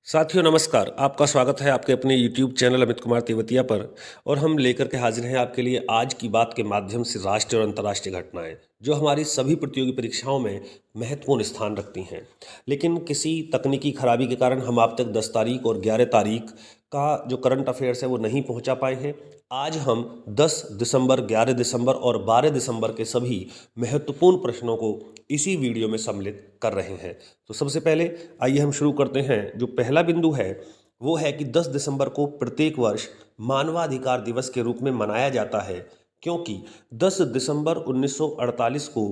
साथियों नमस्कार, आपका स्वागत है आपके अपने YouTube चैनल अमित कुमार तेवतिया पर। और हम लेकर के हाजिर हैं आपके लिए आज की बात के माध्यम से राष्ट्रीय और अंतर्राष्ट्रीय घटनाएं जो हमारी सभी प्रतियोगी परीक्षाओं में महत्वपूर्ण स्थान रखती हैं। लेकिन किसी तकनीकी खराबी के कारण हम आप तक 10 तारीख और 11 तारीख का जो करंट अफेयर्स है वो नहीं पहुंचा पाए हैं। आज हम 10 दिसंबर, 11 दिसंबर और 12 दिसंबर के सभी महत्वपूर्ण प्रश्नों को इसी वीडियो में सम्मिलित कर रहे हैं। तो सबसे पहले आइए हम शुरू करते हैं। जो पहला बिंदु है वो है कि 10 दिसंबर को प्रत्येक वर्ष मानवाधिकार दिवस के रूप में मनाया जाता है, क्योंकि 10 दिसंबर 1948 को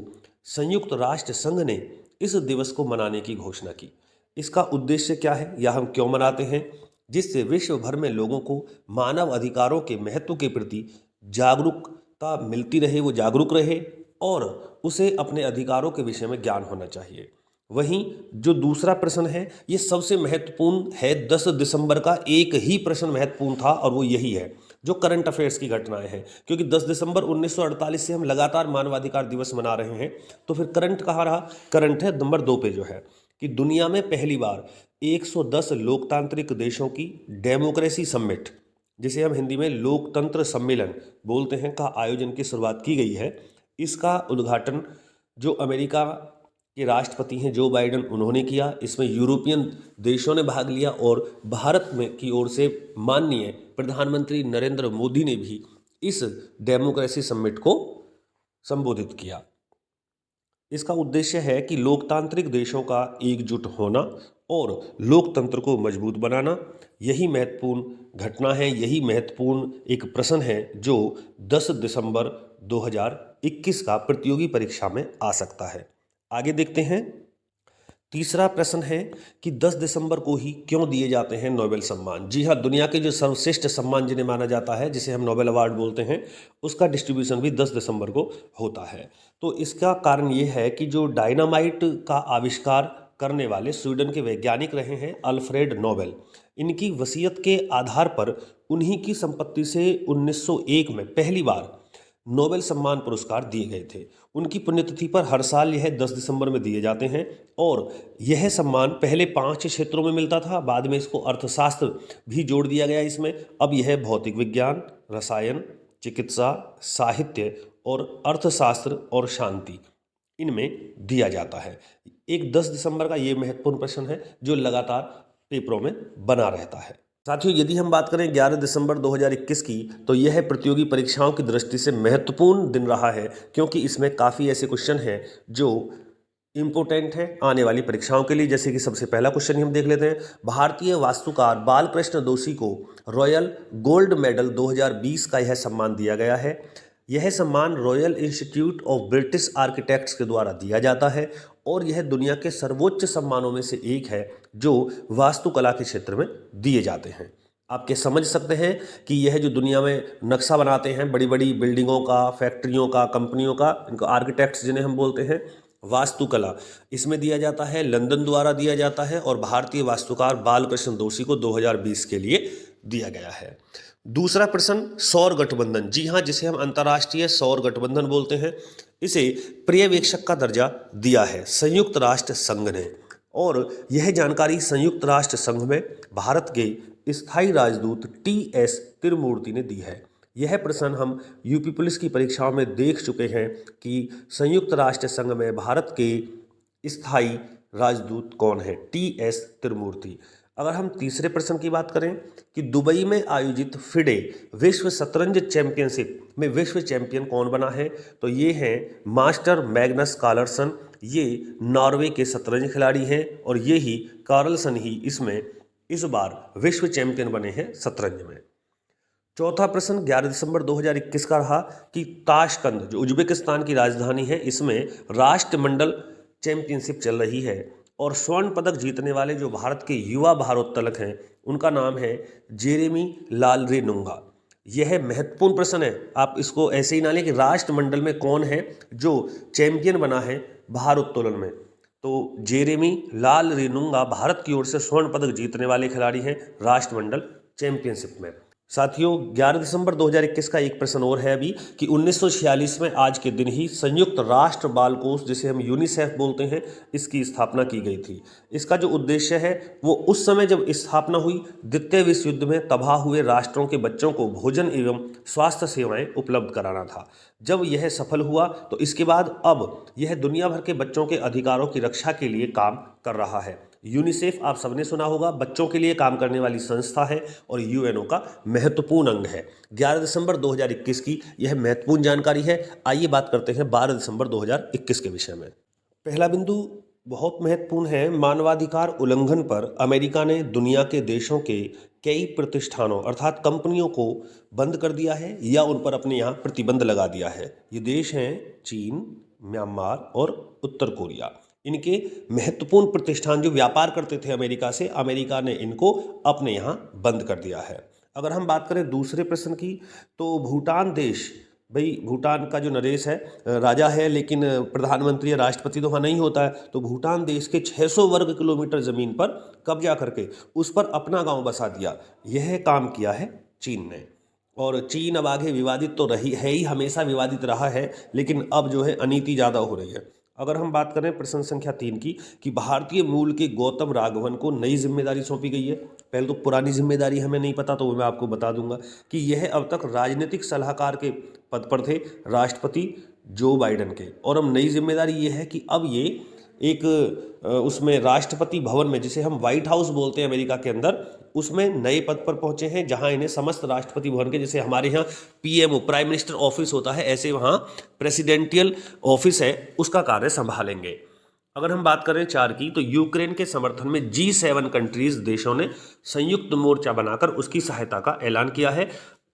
संयुक्त राष्ट्र संघ ने इस दिवस को मनाने की घोषणा की। इसका उद्देश्य क्या है या हम क्यों मनाते हैं? जिससे विश्व भर में लोगों को मानव अधिकारों के महत्व के प्रति जागरूकता मिलती रहे, वो जागरूक रहे और उसे अपने अधिकारों के विषय में ज्ञान होना चाहिए। वहीं जो दूसरा प्रश्न है ये सबसे महत्वपूर्ण है। 10 दिसंबर का एक ही प्रश्न महत्वपूर्ण था और वो यही है जो करंट अफेयर्स की घटनाएं हैं, क्योंकि 10 दिसंबर 1948 से हम लगातार मानवाधिकार दिवस मना रहे हैं। तो फिर करंट कहाँ रहा? करंट है नंबर 2 पे, जो है कि दुनिया में पहली बार 110 लोकतांत्रिक देशों की डेमोक्रेसी समिट, जिसे हम हिंदी में लोकतंत्र सम्मेलन बोलते हैं, का आयोजन की शुरुआत की गई है। इसका उद्घाटन जो अमेरिका के राष्ट्रपति हैं जो बाइडेन, उन्होंने किया। इसमें यूरोपियन देशों ने भाग लिया और भारत में की ओर से माननीय प्रधानमंत्री नरेंद्र मोदी ने भी इस डेमोक्रेसी समिट को संबोधित किया। इसका उद्देश्य है कि लोकतांत्रिक देशों का एकजुट होना और लोकतंत्र को मजबूत बनाना। यही महत्वपूर्ण घटना है, यही महत्वपूर्ण एक प्रश्न है जो 10 दिसंबर 2021 का प्रतियोगी परीक्षा में आ सकता है। आगे देखते हैं। तीसरा प्रश्न है कि 10 दिसंबर को ही क्यों दिए जाते हैं नोबेल सम्मान? जी हाँ, दुनिया के जो सर्वश्रेष्ठ सम्मान जिन्हें माना जाता है, जिसे हम नोबेल अवार्ड बोलते हैं, उसका डिस्ट्रीब्यूशन भी 10 दिसंबर को होता है। तो इसका कारण ये है कि जो डायनामाइट का आविष्कार करने वाले स्वीडन के वैज्ञानिक रहे हैं अल्फ्रेड नोबेल, इनकी वसीयत के आधार पर उन्हीं की संपत्ति से 1901 में पहली बार नोबेल सम्मान पुरस्कार दिए गए थे। उनकी पुण्यतिथि पर हर साल यह 10 दिसंबर में दिए जाते हैं और यह सम्मान पहले 5 क्षेत्रों में मिलता था, बाद में इसको अर्थशास्त्र भी जोड़ दिया गया इसमें। अब यह भौतिक विज्ञान, रसायन, चिकित्सा, साहित्य और अर्थशास्त्र और शांति, इनमें दिया जाता है। एक 10 दिसंबर का ये महत्वपूर्ण प्रश्न है जो लगातार पेपरों में बना रहता है। साथियों, यदि हम बात करें 11 दिसंबर 2021 की, तो यह प्रतियोगी परीक्षाओं की दृष्टि से महत्वपूर्ण दिन रहा है, क्योंकि इसमें काफ़ी ऐसे क्वेश्चन हैं जो इम्पोर्टेंट है आने वाली परीक्षाओं के लिए। जैसे कि सबसे पहला क्वेश्चन हम देख लेते हैं। भारतीय वास्तुकार बालकृष्ण दोषी को रॉयल गोल्ड मेडल 2020 का यह सम्मान दिया गया है। यह सम्मान royal institute of British architects के द्वारा दिया जाता है और यह दुनिया के सर्वोच्च सम्मानों में से एक है जो वास्तुकला के क्षेत्र में दिए जाते हैं। आप क्या समझ सकते हैं कि यह जो दुनिया में नक्शा बनाते हैं बड़ी बड़ी बिल्डिंगों का, फैक्ट्रियों का, कंपनियों का, इनको आर्किटेक्ट्स जिन्हें हम बोलते हैं, वास्तुकला, इसमें दिया जाता है, लंदन द्वारा दिया जाता है और भारतीय वास्तुकार बालकृष्ण दोषी को 2020 के लिए दिया गया है। दूसरा प्रश्न, सौर गठबंधन, जी हाँ, जिसे हम अंतर्राष्ट्रीय सौर गठबंधन बोलते हैं, इसे पर्यवेक्षक का दर्जा दिया है संयुक्त राष्ट्र संघ ने। और यह जानकारी संयुक्त राष्ट्र संघ में भारत के स्थायी राजदूत TS तिरुमूर्ति ने दी है। यह प्रश्न हम यूपी पुलिस की परीक्षाओं में देख चुके हैं कि संयुक्त राष्ट्र संघ में भारत के स्थायी राजदूत कौन है? TS तिरुमूर्ति। अगर हम तीसरे प्रश्न की बात करें कि दुबई में आयोजित फिडे विश्व शतरंज चैंपियनशिप में विश्व चैंपियन कौन बना है? तो ये हैं मास्टर मैग्नस कार्लसन। ये नॉर्वे के शतरंज खिलाड़ी हैं और ये ही कार्लसन ही इसमें इस बार विश्व चैंपियन बने हैं शतरंज में। चौथा प्रश्न 11 दिसंबर 2021 का रहा कि ताशकंद जो उज्बेकिस्तान की राजधानी है, इसमें राष्ट्रमंडल चैंपियनशिप चल रही है और स्वर्ण पदक जीतने वाले जो भारत के युवा भारोत्तोलक हैं उनका नाम है जेरेमी लालरेनुंगा। यह महत्वपूर्ण प्रश्न है, आप इसको ऐसे ही ना लें कि राष्ट्रमंडल में कौन है जो चैंपियन बना है भारोत्तोलन में। तो जेरेमी लालरेनुंगा भारत की ओर से स्वर्ण पदक जीतने वाले खिलाड़ी हैं राष्ट्रमंडल चैंपियनशिप में। साथियों 11 दिसंबर 2021 का एक प्रश्न और है अभी कि 1946 में आज के दिन ही संयुक्त राष्ट्र बाल कोष, जिसे हम यूनिसेफ बोलते हैं, इसकी स्थापना की गई थी। इसका जो उद्देश्य है वो उस समय जब स्थापना हुई, द्वितीय विश्व युद्ध में तबाह हुए राष्ट्रों के बच्चों को भोजन एवं स्वास्थ्य सेवाएं उपलब्ध कराना था। जब यह सफल हुआ तो इसके बाद अब यह दुनिया भर के बच्चों के अधिकारों की रक्षा के लिए काम कर रहा है। यूनिसेफ आप सबने सुना होगा, बच्चों के लिए काम करने वाली संस्था है और यूएनओ का महत्वपूर्ण अंग है। 11 दिसंबर 2021 की यह महत्वपूर्ण जानकारी है। आइए बात करते हैं 12 दिसंबर 2021 के विषय में। पहला बिंदु बहुत महत्वपूर्ण है। मानवाधिकार उल्लंघन पर अमेरिका ने दुनिया के देशों के कई प्रतिष्ठानों अर्थात कंपनियों को बंद कर दिया है या उन पर अपने यहाँ प्रतिबंध लगा दिया है। ये देश हैं चीन, म्यांमार और उत्तर कोरिया। इनके महत्वपूर्ण प्रतिष्ठान जो व्यापार करते थे अमेरिका से, अमेरिका ने इनको अपने यहाँ बंद कर दिया है। अगर हम बात करें दूसरे प्रश्न की, तो भूटान देश, भाई भूटान का जो नरेश है राजा है, लेकिन प्रधानमंत्री या राष्ट्रपति तो वहाँ नहीं होता है। तो भूटान देश के 600 वर्ग किलोमीटर ज़मीन पर कब्जा करके उस पर अपना गांव बसा दिया। यह काम किया है चीन ने। और चीन अब आगे विवादित तो रही है ही, हमेशा विवादित रहा है, लेकिन अब जो है अनीति ज़्यादा हो रही है। अगर हम बात करें प्रश्न संख्या 3 की, कि भारतीय मूल के गौतम राघवन को नई जिम्मेदारी सौंपी गई है। पहले तो पुरानी जिम्मेदारी हमें नहीं पता, तो मैं आपको बता दूंगा कि यह अब तक राजनीतिक सलाहकार के पद पर थे राष्ट्रपति जो बाइडेन के, और अब नई जिम्मेदारी ये है कि अब ये एक उसमें राष्ट्रपति भवन में, जिसे हम व्हाइट हाउस बोलते हैं अमेरिका के अंदर, उसमें नए पद पर पहुंचे हैं, जहां इन्हें समस्त राष्ट्रपति भवन के, जैसे हमारे यहाँ पीएमओ प्राइम मिनिस्टर ऑफिस होता है, ऐसे वहां प्रेसिडेंटियल ऑफिस है, उसका कार्य संभालेंगे। अगर हम बात करें 4 की, तो यूक्रेन के समर्थन में G7 कंट्रीज देशों ने संयुक्त मोर्चा बनाकर उसकी सहायता का ऐलान किया है।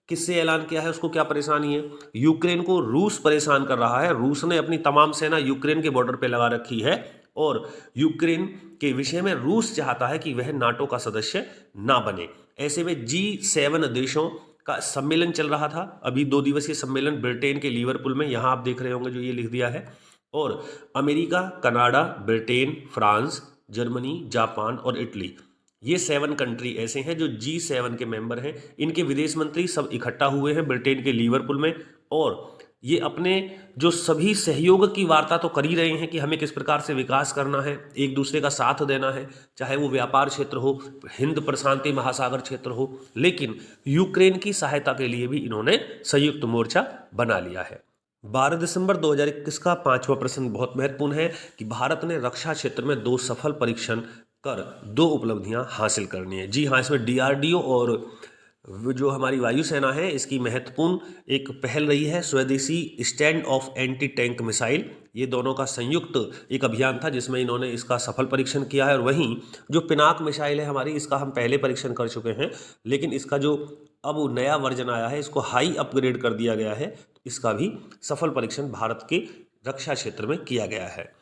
किससे ऐलान किया है, उसको क्या परेशानी है? यूक्रेन को रूस परेशान कर रहा है। रूस ने अपनी तमाम सेना यूक्रेन के बॉर्डर पे लगा रखी है और यूक्रेन के विषय में रूस चाहता है कि वह नाटो का सदस्य ना बने। ऐसे में G7 देशों का सम्मेलन चल रहा था। अभी 2 दिवसीय सम्मेलन ब्रिटेन के लिवरपूल में, यहाँ आप देख रहे होंगे जो ये लिख दिया है। और America, Canada, Britain, France, Germany, Japan और इटली, ये 7 कंट्री ऐसे हैं जो G7 के मेंबर हैं। इनके विदेश मंत्री सब इकट्ठा हुए हैं ब्रिटेन के लिवरपूल में, और ये अपने जो सभी सहयोग की वार्ता तो कर ही रहे हैं कि हमें किस प्रकार से विकास करना है, एक दूसरे का साथ देना है, चाहे वो व्यापार क्षेत्र हो, हिंद प्रशांति महासागर क्षेत्र हो, लेकिन यूक्रेन की सहायता के लिए भी इन्होंने संयुक्त मोर्चा बना लिया है। 12 दिसंबर 2021 का 5वां प्रश्न बहुत महत्वपूर्ण है कि भारत ने रक्षा क्षेत्र में 2 सफल परीक्षण कर 2 उपलब्धियां हासिल करनी है। जी हाँ, इसमें DRDO और जो हमारी वायुसेना है, इसकी महत्वपूर्ण एक पहल रही है स्वदेशी stand of anti tank missile. ये दोनों का संयुक्त एक अभियान था जिसमें इन्होंने इसका सफल परीक्षण किया है। और वहीं जो पिनाक मिसाइल है हमारी, इसका हम पहले परीक्षण कर चुके हैं, लेकिन इसका जो अब नया वर्जन आया है, इसको हाई अपग्रेड कर दिया गया है। इसका भी सफल परीक्षण भारत के रक्षा क्षेत्र में किया गया है।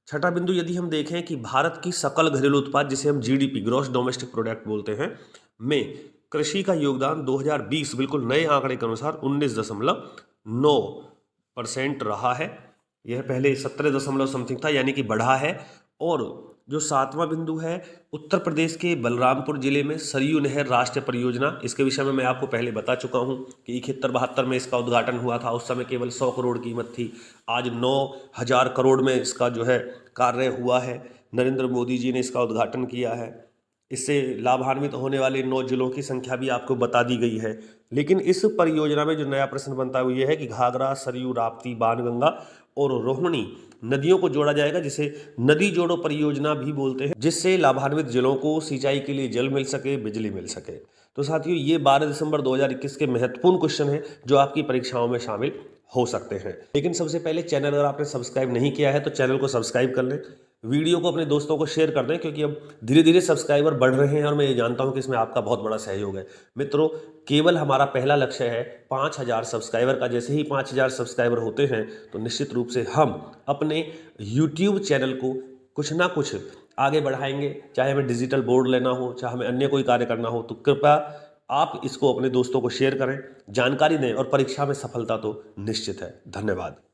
छठा बिंदु, यदि हम देखें कि भारत की सकल घरेलू उत्पाद, जिसे हम GDP ग्रॉस डोमेस्टिक प्रोडक्ट बोलते हैं, में कृषि का योगदान 2020 बिल्कुल नए आंकड़े के अनुसार 19.9% रहा है। यह पहले 17 समथिंग था, यानी कि बढ़ा है। और जो 7वां बिंदु है, उत्तर प्रदेश के बलरामपुर जिले में सरयू नहर राष्ट्रीय परियोजना, इसके विषय में मैं आपको पहले बता चुका हूं कि 71-72 में इसका उद्घाटन हुआ था। उस समय केवल 100 करोड़ कीमत थी, आज 9,000 करोड़ में इसका जो है कार्य हुआ है। नरेंद्र मोदी जी ने इसका उद्घाटन किया है। इससे लाभान्वित होने वाले 9 जिलों की संख्या भी आपको बता दी गई है। लेकिन इस परियोजना में जो नया प्रश्न बनता है वो ये है कि घाघरा, सरयू, राप्ती, बाणगंगा और रोहिणी नदियों को जोड़ा जाएगा, जिसे नदी जोड़ो परियोजना भी बोलते हैं, जिससे लाभान्वित जिलों को सिंचाई के लिए जल मिल सके, बिजली मिल सके। तो साथियों, ये 12 दिसंबर 2021 के महत्वपूर्ण क्वेश्चन हैं जो आपकी परीक्षाओं में शामिल हो सकते हैं। लेकिन सबसे पहले चैनल अगर आपने सब्सक्राइब नहीं किया है तो चैनल को सब्सक्राइब कर लें, वीडियो को अपने दोस्तों को शेयर कर दें, क्योंकि अब धीरे धीरे सब्सक्राइबर बढ़ रहे हैं और मैं ये जानता हूं कि इसमें आपका बहुत बड़ा सहयोग है। मित्रों, केवल हमारा पहला लक्ष्य है 5,000 सब्सक्राइबर का। जैसे ही 5,000 सब्सक्राइबर होते हैं तो निश्चित रूप से हम अपने YouTube चैनल को कुछ ना कुछ आगे बढ़ाएंगे, चाहे हमें डिजिटल बोर्ड लेना हो, चाहे हमें अन्य कोई कार्य करना हो। तो कृपया आप इसको अपने दोस्तों को शेयर करें, जानकारी दें, और परीक्षा में सफलता तो निश्चित है। धन्यवाद।